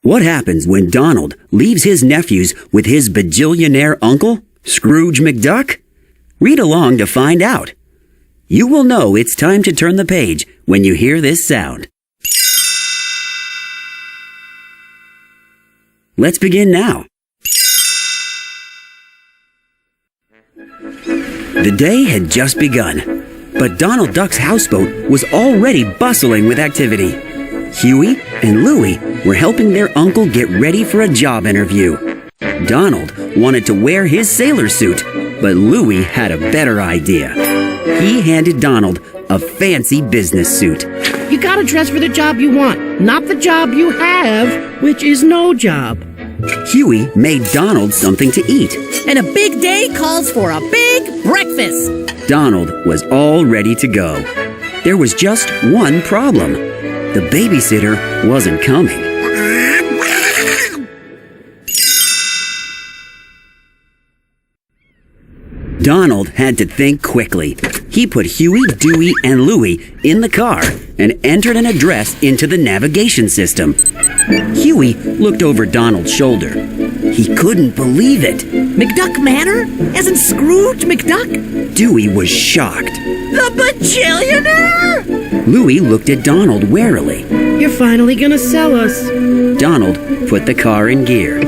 What happens when Donald leaves his nephews with his bajillionaire uncle, Scrooge McDuck? Read along to find out. You will know it's time to turn the page when you hear this sound. Let's begin now. The day had just begun, but Donald Duck's houseboat was already bustling with activity. Huey and Louie were helping their uncle get ready for a job interview. Donald wanted to wear his sailor suit, but Louie had a better idea. He handed Donald a fancy business suit. You gotta dress for the job you want, not the job you have, which is no job. Huey made Donald something to eat. And a big day calls for a big breakfast. Donald was all ready to go. There was just one problem. The babysitter wasn't coming. Donald had to think quickly. He put Huey, Dewey, and Louie in the car and entered an address into the navigation system. Huey looked over Donald's shoulder. He couldn't believe it. McDuck Manor? As in Scrooge McDuck? Dewey was shocked. The bajillionaire! Louie looked at Donald warily. You're finally gonna sell us. Donald put the car in gear.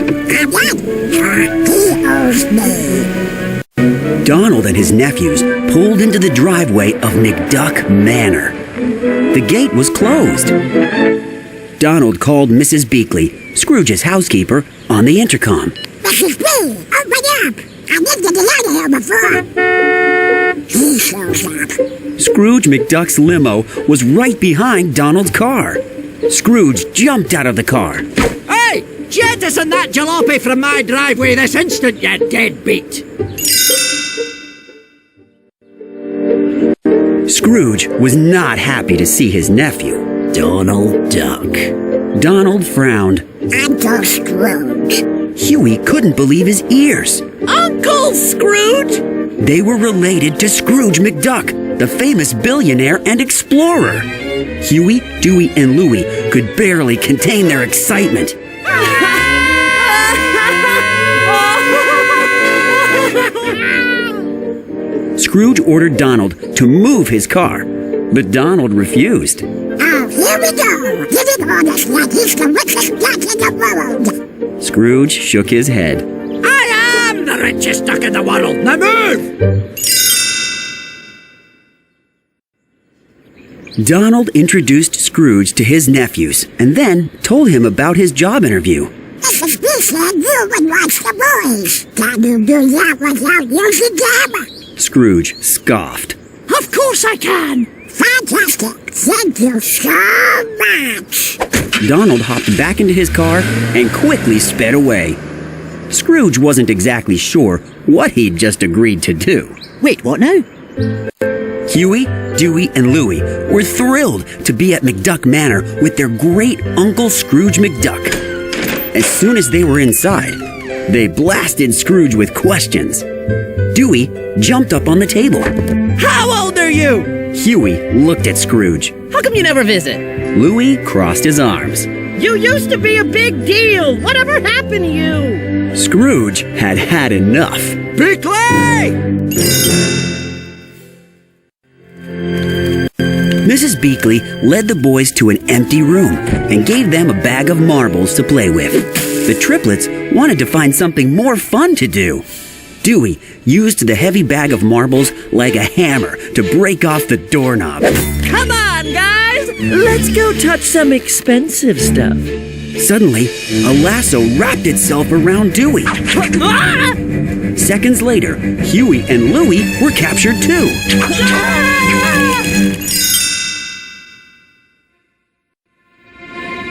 Donald and his nephews pulled into the driveway of McDuck Manor. The gate was closed. Donald called Mrs. Beakley, Scrooge's housekeeper, on the intercom. Mrs. B, open up! I lived in the out here before. He shows up. Scrooge McDuck's limo was right behind Donald's car. Scrooge jumped out of the car. Hey! Jettison that jalopy from my driveway this instant, you deadbeat! Scrooge was not happy to see his nephew, Donald Duck. Donald frowned. Uncle Scrooge. Huey couldn't believe his ears. Uncle Scrooge? They were related to Scrooge McDuck, the famous billionaire and explorer. Huey, Dewey, and Louie could barely contain their excitement. Scrooge ordered Donald to move his car, but Donald refused. Oh, here we go. Giving orders like he's the richest duck in the world. Scrooge shook his head. I am the richest duck in the world. Now move! Donald introduced Scrooge to his nephews and then told him about his job interview. Mrs. B said you would watch the boys. Can you do that without using them? Scrooge scoffed. Of course I can! Fantastic. Thank you so much. Donald hopped back into his car and quickly sped away. Scrooge wasn't exactly sure what he'd just agreed to do. Wait, what now? Huey, Dewey, and Louie were thrilled to be at McDuck Manor with their great Uncle Scrooge McDuck. As soon as they were inside, they blasted Scrooge with questions. Dewey jumped up on the table. How old are you? Huey looked at Scrooge. How come you never visit? Louie crossed his arms. You used to be a big deal. Whatever happened to you? Scrooge had had enough. Beakley! Mrs. Beakley led the boys to an empty room and gave them a bag of marbles to play with. The triplets wanted to find something more fun to do. Dewey used the heavy bag of marbles like a hammer to break off the doorknob. Come on, guys! Let's go touch some expensive stuff. Suddenly, a lasso wrapped itself around Dewey. Seconds later, Huey and Louie were captured too.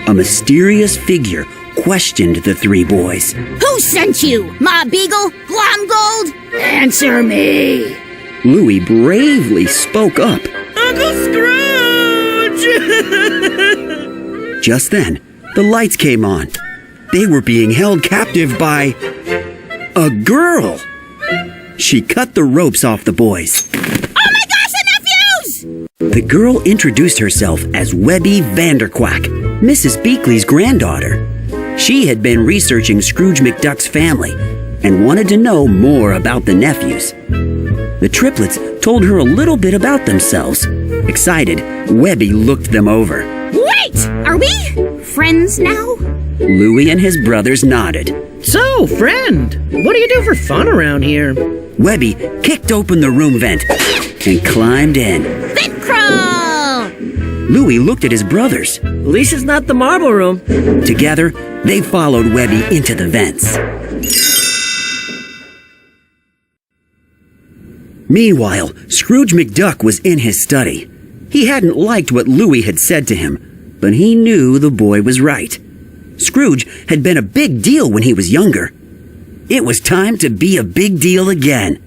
A mysterious figure questioned the three boys. Who sent you? Ma Beagle? Glomgold? Answer me. Louie bravely spoke up. Uncle Scrooge! Just then, the lights came on. They were being held captive by a girl. She cut the ropes off the boys. Oh my gosh, the nephews! The girl introduced herself as Webby Vanderquack, Mrs. Beakley's granddaughter. She had been researching Scrooge McDuck's family and wanted to know more about the nephews. The triplets told her a little bit about themselves. Excited, Webby looked them over. Wait! Are we friends now? Louie and his brothers nodded. So, friend, what do you do for fun around here? Webby kicked open the room vent and climbed in. Vent crawl! Louie looked at his brothers. At least it's not the marble room. Together, they followed Webby into the vents. Meanwhile, Scrooge McDuck was in his study. He hadn't liked what Louie had said to him, but he knew the boy was right. Scrooge had been a big deal when he was younger. It was time to be a big deal again.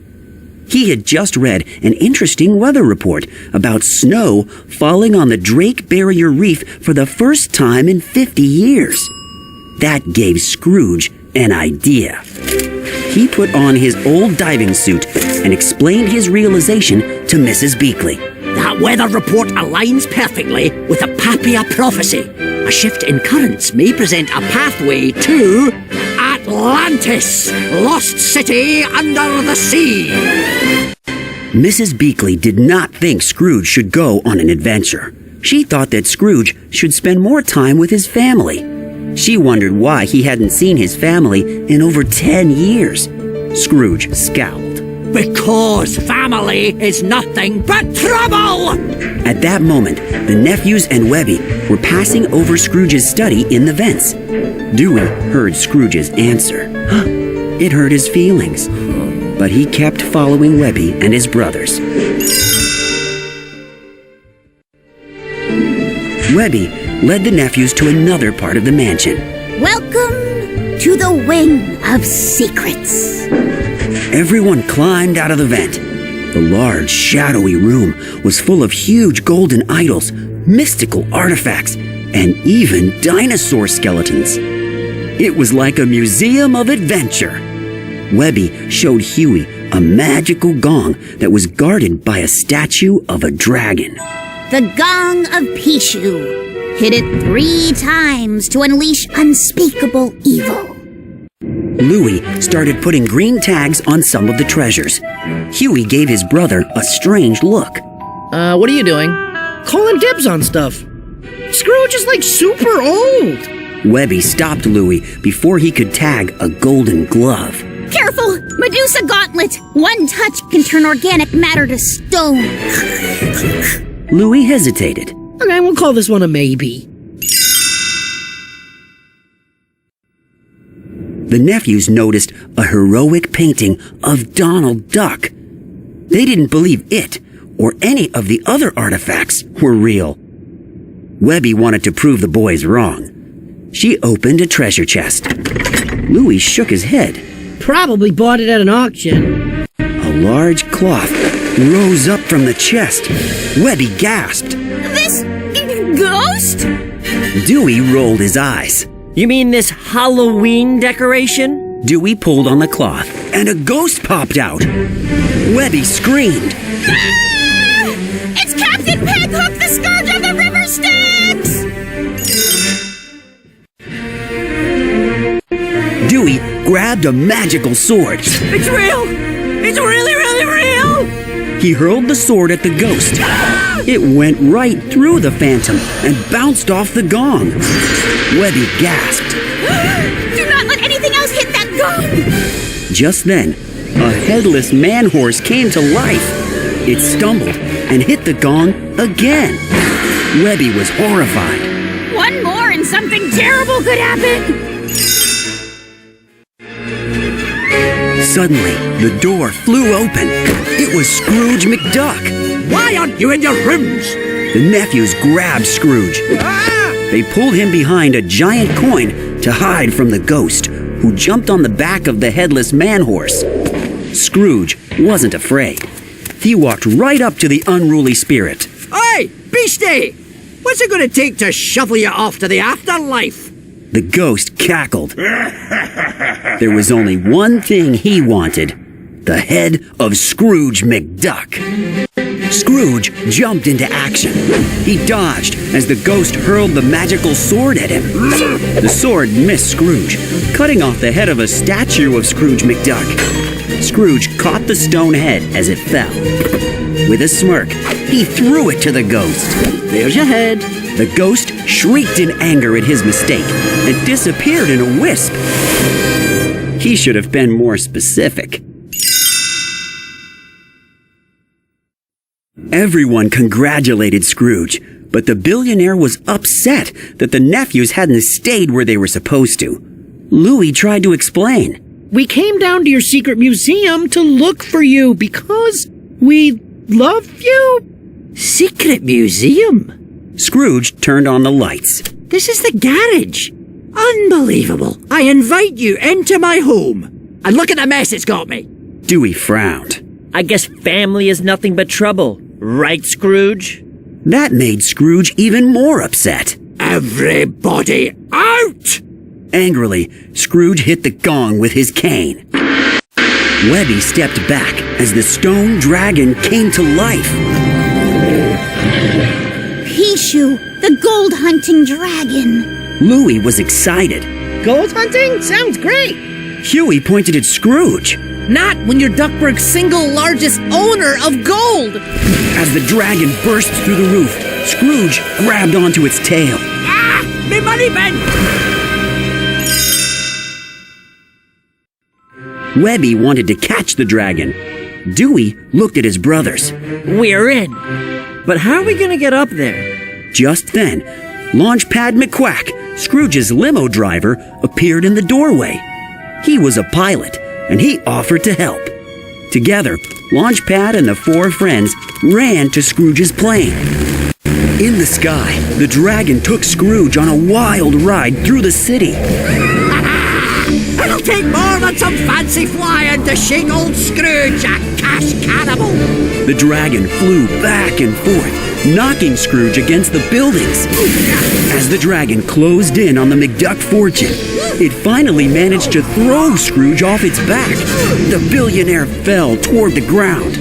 He had just read an interesting weather report about snow falling on the Drake Barrier Reef for the first time in 50 years. That gave Scrooge an idea. He put on his old diving suit and explained his realization to Mrs. Beakley. That weather report aligns perfectly with a Papia prophecy. A shift in currents may present a pathway to Atlantis, lost city under the sea. Mrs. Beakley did not think Scrooge should go on an adventure. She thought that Scrooge should spend more time with his family. She wondered why he hadn't seen his family in over 10 years. Scrooge scowled. Because family is nothing but trouble! At that moment, the nephews and Webby were passing over Scrooge's study in the vents. Dewey heard Scrooge's answer. It hurt his feelings, but he kept following Webby and his brothers. Webby led the nephews to another part of the mansion. Welcome to the Wing of Secrets. Everyone climbed out of the vent. The large, shadowy room was full of huge golden idols, mystical artifacts, and even dinosaur skeletons. It was like a museum of adventure. Webby showed Huey a magical gong that was guarded by a statue of a dragon. The Gong of Pishu. Hit it 3 times to unleash unspeakable evil. Louie started putting green tags on some of the treasures. Huey gave his brother a strange look. What are you doing? Calling dibs on stuff. Scrooge is like super old. Webby stopped Louie before he could tag a golden glove. Careful! Medusa Gauntlet! 1 touch can turn organic matter to stone. Louie hesitated. Okay, we'll call this one a maybe. The nephews noticed a heroic painting of Donald Duck. They didn't believe it or any of the other artifacts were real. Webby wanted to prove the boys wrong. She opened a treasure chest. Louie shook his head. Probably bought it at an auction. A large cloth rose up from the chest. Webby gasped. This ghost? Dewey rolled his eyes. You mean this Halloween decoration? Dewey pulled on the cloth, and a ghost popped out. Webby screamed. Ah! It's Captain Peghook, the scourge of the river Styx! Dewey grabbed a magical sword. It's real! It's really, really real! He hurled the sword at the ghost. It went right through the phantom and bounced off the gong. Webby gasped. Do not let anything else hit that gong! Just then, a headless man horse came to life. It stumbled and hit the gong again. Webby was horrified. One more and something terrible could happen! Suddenly, the door flew open. It was Scrooge McDuck. Why aren't you in your rooms? The nephews grabbed Scrooge. They pulled him behind a giant coin to hide from the ghost, who jumped on the back of the headless man horse. Scrooge wasn't afraid. He walked right up to the unruly spirit. Hey, beastie! What's it going to take to shovel you off to the afterlife? The ghost cackled. There was only one thing he wanted: the head of Scrooge McDuck. Scrooge jumped into action. He dodged as the ghost hurled the magical sword at him. The sword missed Scrooge, cutting off the head of a statue of Scrooge McDuck. Scrooge caught the stone head as it fell. With a smirk, he threw it to the ghost. There's your head. The ghost shrieked in anger at his mistake and disappeared in a wisp. He should have been more specific. Everyone congratulated Scrooge, but the billionaire was upset that the nephews hadn't stayed where they were supposed to. Louie tried to explain. We came down to your secret museum to look for you because we love you. Secret museum? Scrooge turned on the lights. This is the garage. Unbelievable. I invite you into my home. And look at the mess it's got me. Dewey frowned. I guess family is nothing but trouble. Right, Scrooge? That made Scrooge even more upset. Everybody out! Angrily, Scrooge hit the gong with his cane. Webby stepped back as the stone dragon came to life. Pishu, the gold hunting dragon. Louie was excited. Gold hunting? Sounds great. Huey pointed at Scrooge. Not when you're Duckburg's single largest owner of gold! As the dragon burst through the roof, Scrooge grabbed onto its tail. Ah! Me money bin! Webby wanted to catch the dragon. Dewey looked at his brothers. We're in. But how are we gonna get up there? Just then, Launchpad McQuack, Scrooge's limo driver, appeared in the doorway. He was a pilot, and he offered to help. Together, Launchpad and the four friends ran to Scrooge's plane. In the sky, the dragon took Scrooge on a wild ride through the city. It'll take more than some fancy flying to shake old Scrooge, a cash cannibal. The dragon flew back and forth, knocking Scrooge against the buildings. As the dragon closed in on the McDuck fortune, it finally managed to throw Scrooge off its back. The billionaire fell toward the ground.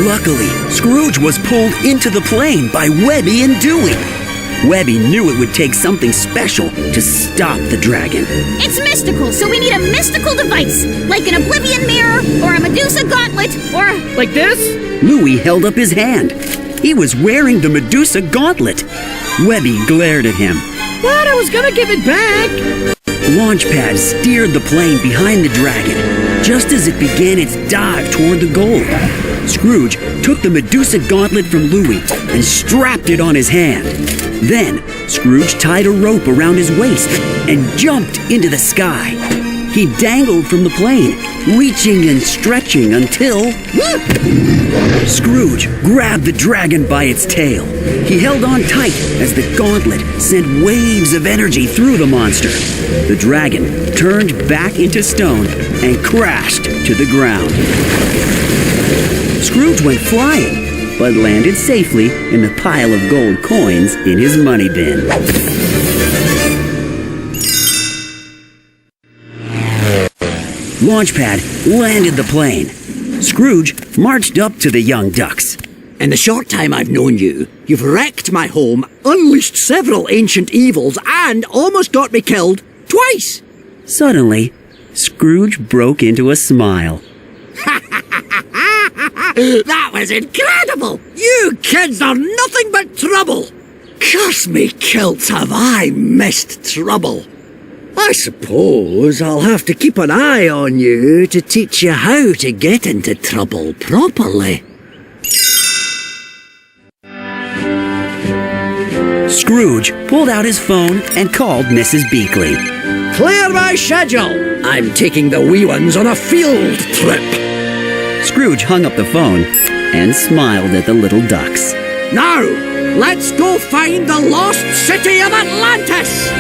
Luckily, Scrooge was pulled into the plane by Webby and Dewey. Webby knew it would take something special to stop the dragon. It's mystical, so we need a mystical device, like an oblivion mirror, or a Medusa gauntlet, or... Like this? Louie held up his hand. He was wearing the Medusa gauntlet. Webby glared at him. But I was gonna give it back. Launchpad steered the plane behind the dragon, just as it began its dive toward the gold. Scrooge took the Medusa gauntlet from Louie and strapped it on his hand. Then, Scrooge tied a rope around his waist and jumped into the sky. He dangled from the plane, reaching and stretching until... Scrooge grabbed the dragon by its tail. He held on tight as the gauntlet sent waves of energy through the monster. The dragon turned back into stone and crashed to the ground. Scrooge went flying, but landed safely in the pile of gold coins in his money bin. Launchpad landed the plane. Scrooge marched up to the young ducks. In the short time I've known you, you've wrecked my home, unleashed several ancient evils, and almost got me killed twice. Suddenly, Scrooge broke into a smile. That was incredible! You kids are nothing but trouble! Curse me kilts, have I missed trouble! I suppose I'll have to keep an eye on you to teach you how to get into trouble properly. Scrooge pulled out his phone and called Mrs. Beakley. Clear my schedule! I'm taking the wee ones on a field trip. Scrooge hung up the phone and smiled at the little ducks. Now, let's go find the lost city of Atlantis!